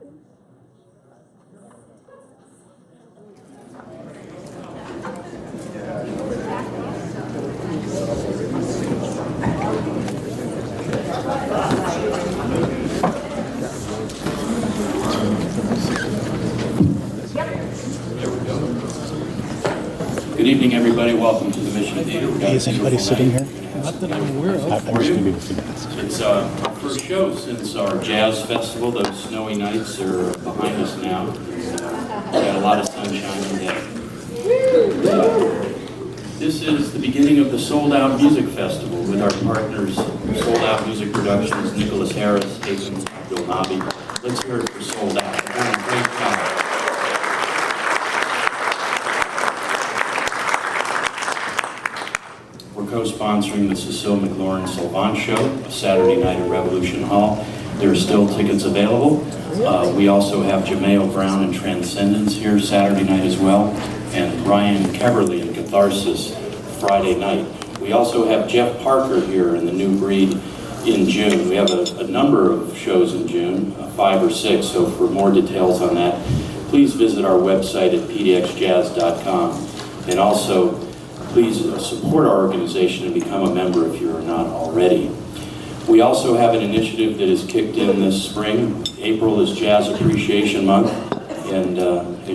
Good evening, everybody. Welcome to the Mission Theater. Is anybody sitting here? Not that I'm aware of. I'm just going to be with the guests. It's our first show since our jazz festival. Those snowy nights are behind us now. We got a lot of sunshine today. This is the beginning of the Sold Out Music Festival with our partners, Sold Out Music Productions, Nicholas Harris, Jason Abdul-Nabi. Let's hear it for Sold Out. They're doing a great job. Co-sponsoring the Cecile McLaurin-Sylvan Show, a Saturday night at Revolution Hall. There are still tickets available. We also have Jameo Brown and Transcendence here Saturday night as well, and Ryan Keverly and Catharsis Friday night. We also have Jeff Parker here in the New Breed in June. We have a number of shows in June, 5 or 6, so for more details on that, please visit our website at pdxjazz.com. And also, please support our organization and become a member if you're not already. We also have an initiative that has kicked in this spring. April is Jazz Appreciation Month, and as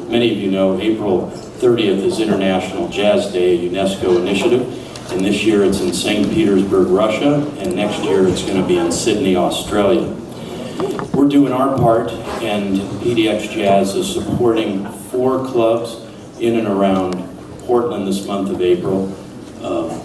many of you know, April 30th is International Jazz Day, a UNESCO initiative, and this year it's in St. Petersburg, Russia, and next year it's going to be in Sydney, Australia. We're doing our part, and PDX Jazz is supporting 4 clubs in and around Portland this month of April,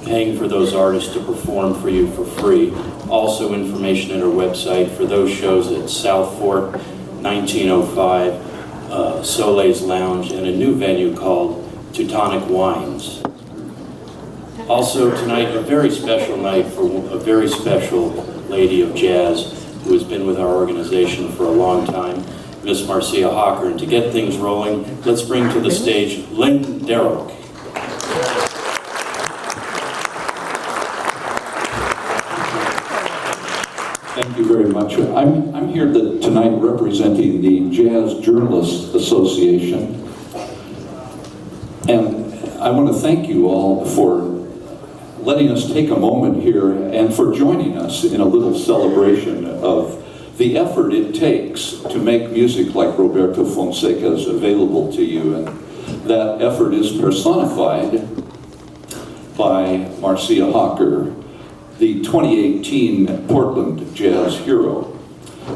paying for those artists to perform for you for free. Also information at our website for those shows at South Fork, 1905, Soleil's Lounge, and a new venue called Teutonic Wines. Also tonight, a very special night for a very special lady of jazz who has been with our organization for a long time, Miss Marcia Hocker. And to get things rolling, let's bring to the stage Lynn Darroch. Thank you very much. I'm here tonight representing the Jazz Journalists Association, and I want to thank you all for letting us take a moment here and for joining us in a little celebration of the effort it takes to make music like Roberto Fonseca's available to you, and that effort is personified by Marcia Hocker, the 2018 Portland Jazz Hero.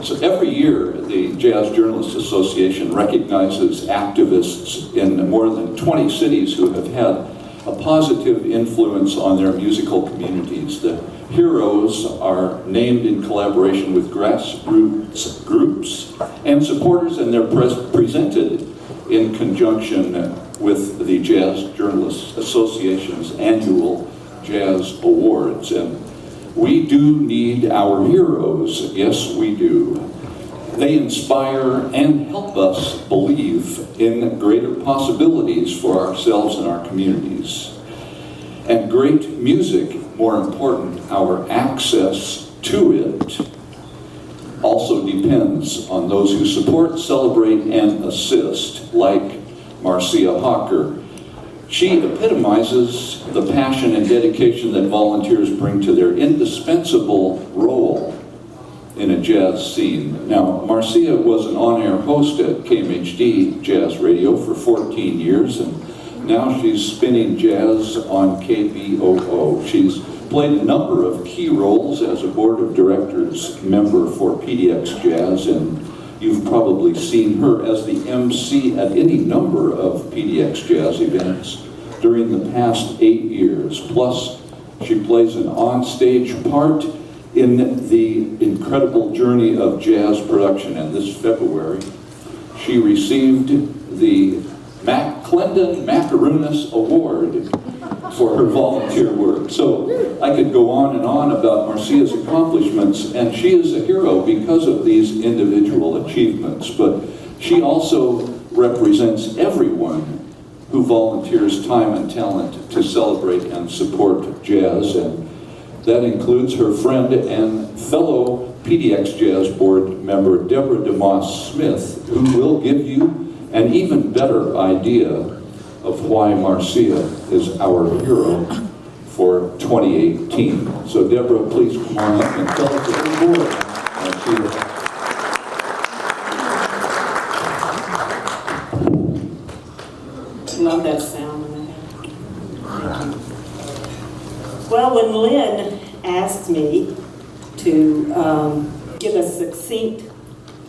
So every year, the Jazz Journalists Association recognizes activists in more than 20 cities who have had a positive influence on their musical communities. The heroes are named in collaboration with grassroots groups and supporters, and they're presented in conjunction with the Jazz Journalists Association's annual Jazz Awards. And we do need our heroes, yes we do. They inspire and help us believe in greater possibilities for ourselves and our communities. And great music, more important, our access to it, also depends on those who support, celebrate, and assist, like Marcia Hocker. She epitomizes the passion and dedication that volunteers bring to their indispensable role in a jazz scene. Now, Marcia was an on-air host at KMHD Jazz Radio for 14 years, and now she's spinning jazz on KBOO. She's played a number of key roles as a board of directors member for PDX Jazz, and you've probably seen her as the MC at any number of PDX Jazz events during the past 8 years. Plus, she plays an onstage part in the incredible journey of jazz production. And this February, she received the Clendon Macaronis Award for her volunteer work. So I could go on and on about Marcia's accomplishments, and she is a hero because of these individual achievements, but she also represents everyone who volunteers time and talent to celebrate and support jazz. And That includes her friend and fellow PDX Jazz Board member Deborah DeMoss Smith, who will give you an even better idea of why Marcia is our hero for 2018. So Deborah, please come on up and tell us a little more about Marcia. Love that sound. Thank you. Well, when Lynn asked me to give a succinct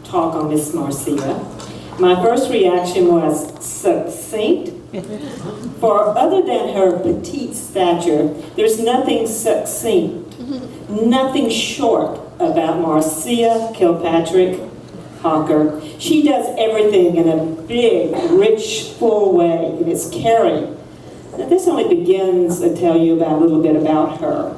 talk on Miss Marcia, my first reaction was succinct. For other than her petite stature, there's nothing succinct, nothing short about Marcia Kilpatrick Hocker. She does everything in a big, rich, full way, and it's caring. Now, this only begins to tell you about a little bit about her,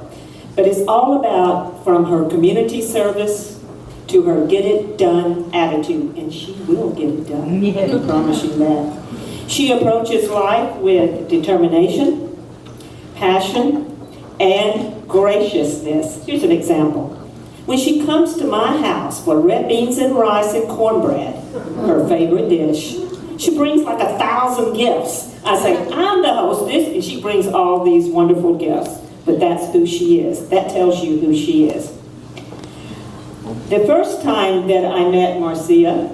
but it's all about from her community service to her get it done attitude, and she will get it done. I promise you that. She approaches life with determination, passion, and graciousness. Here's an example. When she comes to my house for red beans and rice and cornbread, her favorite dish, she brings like 1,000 gifts. I say, I'm the hostess, and she brings all these wonderful gifts. But that's who she is. That tells you who she is. The first time that I met Marcia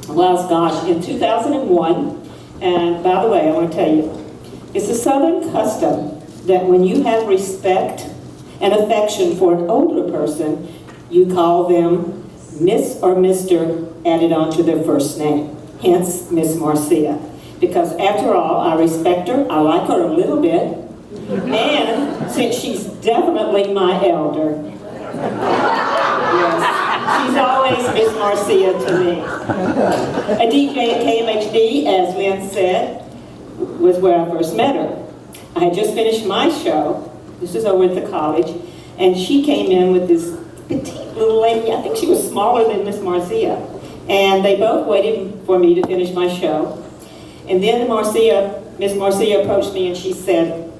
was, gosh, in 2001. And by the way, I want to tell you, it's a Southern custom that when you have respect and affection for an older person, you call them Miss or Mr. added on to their first name. Hence, Miss Marcia. Because after all, I respect her, I like her a little bit, and since she's definitely my elder, yes, she's always Miss Marcia to me. A DJ at KMHD, as Lynn said, was where I first met her. I had just finished my show, this is over at the college, and she came in with this petite little lady, I think she was smaller than Miss Marcia, and they both waited for me to finish my show. And then Miss Marcia approached me and she said,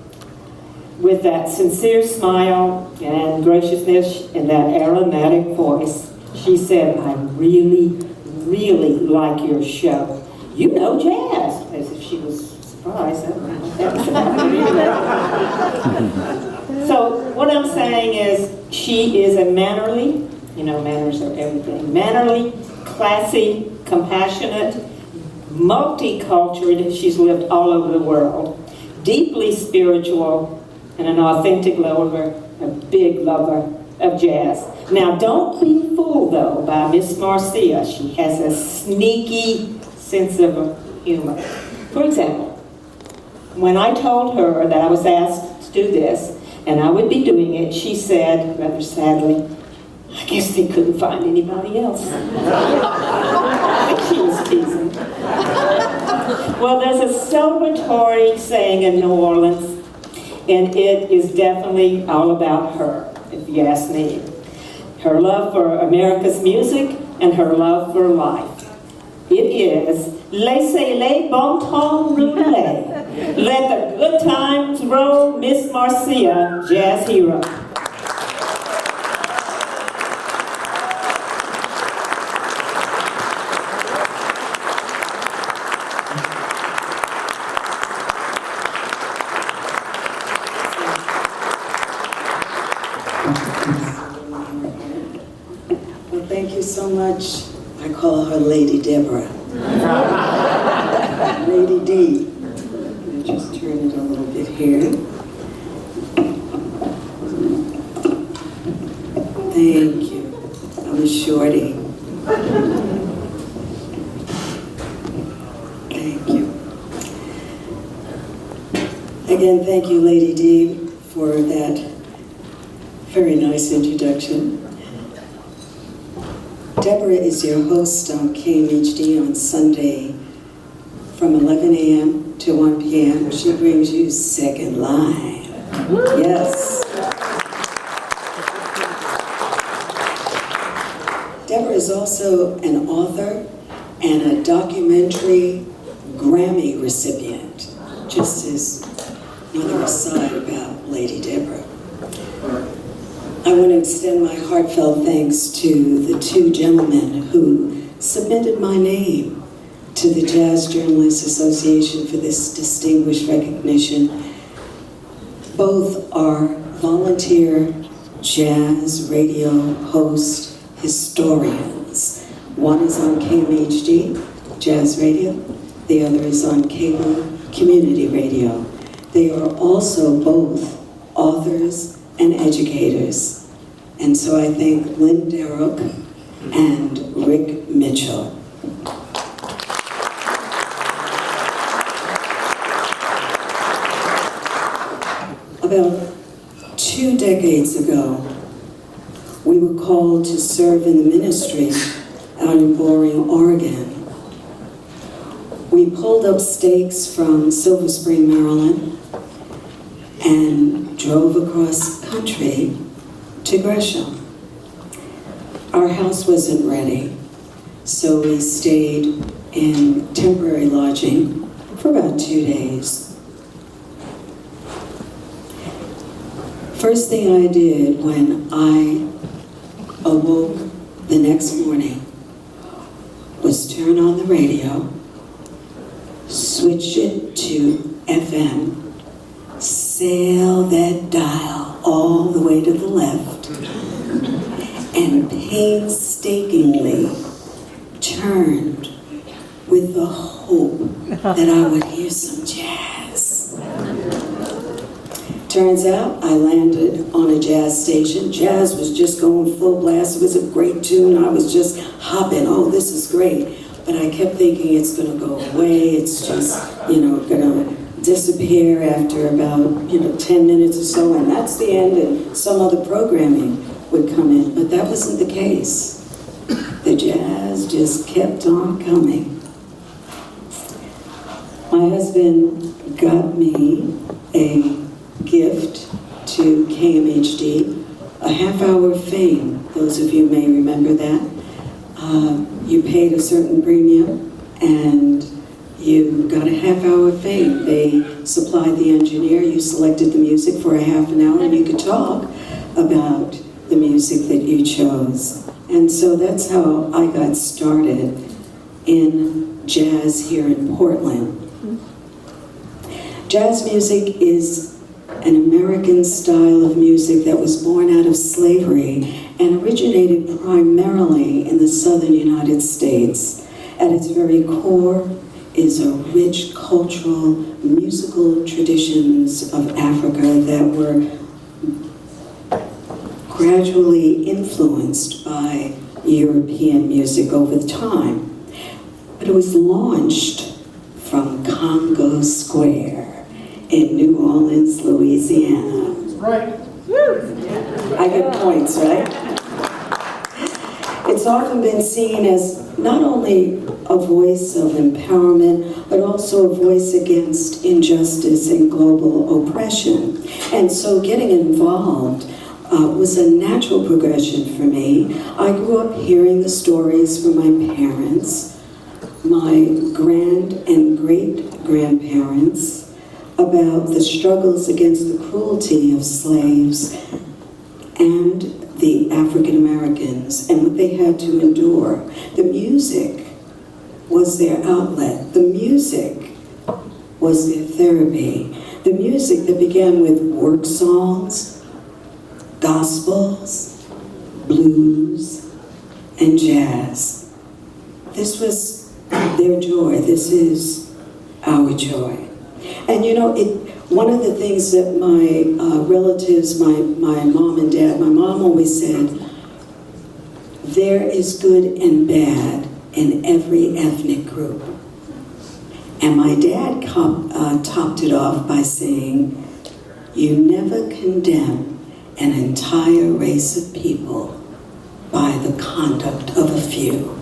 with that sincere smile and graciousness and that aromatic voice, she said, I really, really like your show. You know jazz. As if she was surprised. So what I'm saying is she is a mannerly, you know, manners are everything, mannerly, classy, compassionate, multicultural, she's lived all over the world, deeply spiritual, and an authentic lover, a big lover of jazz. Now, don't be fooled, though, by Miss Marcia. She has a sneaky sense of humor. For example, when I told her that I was asked to do this, and I would be doing it, she said, rather sadly, I guess they couldn't find anybody else. I think she was teasing. Well, there's a celebratory saying in New Orleans, and it is definitely all about her, if you ask me. Her love for America's music and her love for life. It is, laissez-les bon temps rouler. Let the good times roll, Miss Marcia, jazz hero. Well, thank you so much. I call her Lady Deborah. Lady D. Just turn it a little bit here. Thank you. I'm a shorty. Thank you. Again, thank you, Lady D, for that very nice introduction. Deborah is your host on KMHD on Sunday from 11 a.m. to 1 p.m. She brings you Second Line. Yes. Deborah is also an author and a documentary Grammy recipient, just as another aside about Lady Deborah. I want to extend my heartfelt thanks to the two gentlemen who submitted my name to the Jazz Journalists Association for this distinguished recognition. Both are volunteer jazz radio host historians. One is on KMHD, Jazz Radio. The other is on cable community radio. They are also both authors and educators. And so I thank Lynn Darroch and Rick Mitchell. About 2 decades ago, we were called to serve in the ministry out in Boring, Oregon. We pulled up stakes from Silver Spring, Maryland, and drove across country to Gresham. Our house wasn't ready, so we stayed in temporary lodging for about 2 days. First thing I did when I awoke the next morning was turn on the radio, switch it to FM, sail that dial all the way to the left, and painstakingly turned with the hope that I would hear some jazz. Turns out I landed on a jazz station. Jazz was just going full blast. It was a great tune. I was just hopping. Oh, this is great. But I kept thinking it's going to go away. It's just, going to disappear after about, 10 minutes or so, and that's the end, and some other programming would come in. But that wasn't the case. The jazz just kept on coming. My husband got me a gift to KMHD, a half-hour fame. Those of you may remember that. You paid a certain premium, and you got a half-hour fame. They supplied the engineer, you selected the music for a half an hour, and you could talk about the music that you chose. And so that's how I got started in jazz here in Portland. Jazz music is an American style of music that was born out of slavery and originated primarily in the southern United States. At its very core is a rich cultural, musical traditions of Africa that were gradually influenced by European music over time. But it was launched from Congo Square in New Orleans, Louisiana. Right. I get points, right? It's often been seen as not only a voice of empowerment, but also a voice against injustice and global oppression. And so getting involved was a natural progression for me. I grew up hearing the stories from my parents, my grand and great-grandparents, about the struggles against the cruelty of slaves and the African Americans and what they had to endure. The music was their outlet. The music was their therapy. The music that began with work songs, gospels, blues, and jazz. This was their joy. This is our joy. And one of the things that my relatives, my mom and dad, my mom always said, there is good and bad in every ethnic group. And my dad topped it off by saying, you never condemn an entire race of people by the conduct of a few.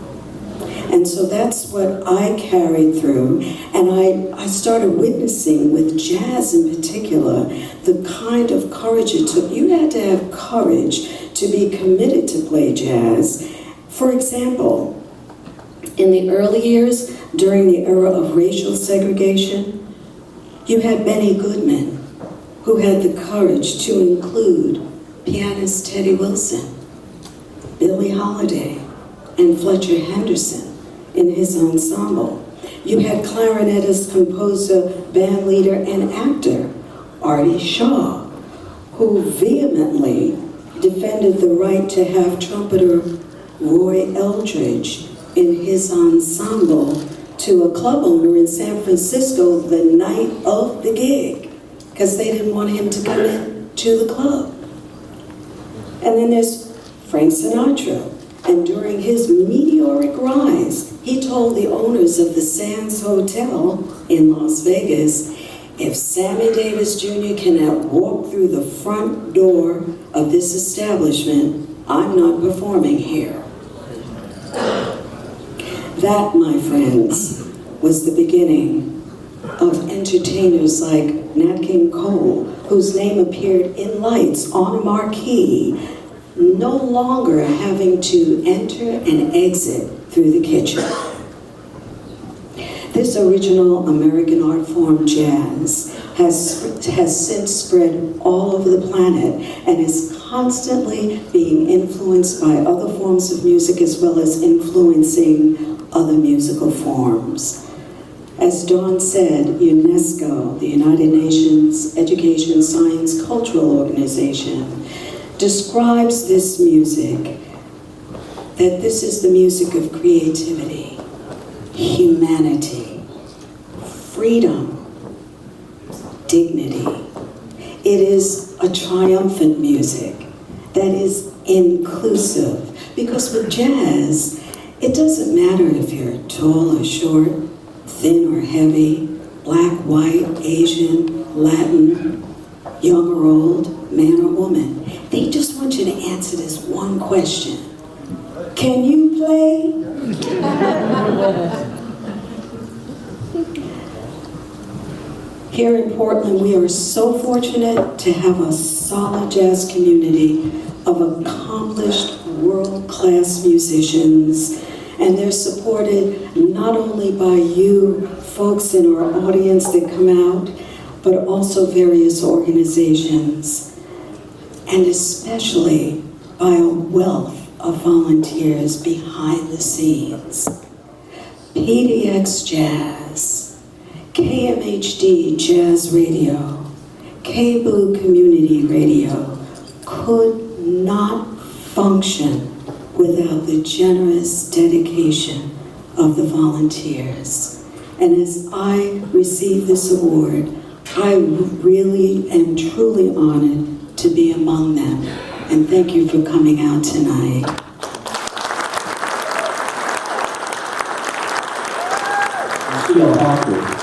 And so that's what I carried through, and I started witnessing with jazz in particular, the kind of courage it took. You had to have courage to be committed to play jazz. For example, in the early years, during the era of racial segregation, you had Benny Goodman, who had the courage to include pianist Teddy Wilson, Billie Holiday, and Fletcher Henderson in his ensemble. You had clarinetist, composer, band leader, and actor Artie Shaw, who vehemently defended the right to have trumpeter Roy Eldridge in his ensemble to a club owner in San Francisco the night of the gig, because they didn't want him to come in to the club. And then there's Frank Sinatra, and during his meteoric rise, he told the owners of the Sands Hotel in Las Vegas, if Sammy Davis Jr. cannot walk through the front door of this establishment, I'm not performing here. That, my friends, was the beginning of entertainers like Nat King Cole, whose name appeared in lights on a marquee, no longer having to enter and exit through the kitchen. This original American art form, jazz, has since spread all over the planet and is constantly being influenced by other forms of music as well as influencing other musical forms. As Dawn said, UNESCO, the United Nations Education, Science, Cultural Organization, describes this music, that this is the music of creativity, humanity, freedom, dignity. It is a triumphant music that is inclusive, because with jazz, it doesn't matter if you're tall or short, thin or heavy, black, white, Asian, Latin, young or old, man or woman. They just want you to answer this one question. Can you play? Here in Portland, we are so fortunate to have a solid jazz community of accomplished world-class musicians, and they're supported not only by you folks in our audience that come out, but also various organizations, and especially by a wealth of volunteers behind the scenes. PDX Jazz, KMHD Jazz Radio, KBOO Community Radio could not function without the generous dedication of the volunteers. And as I receive this award, I really am truly honored to be among them. And thank you for coming out tonight. Marcia Hocker.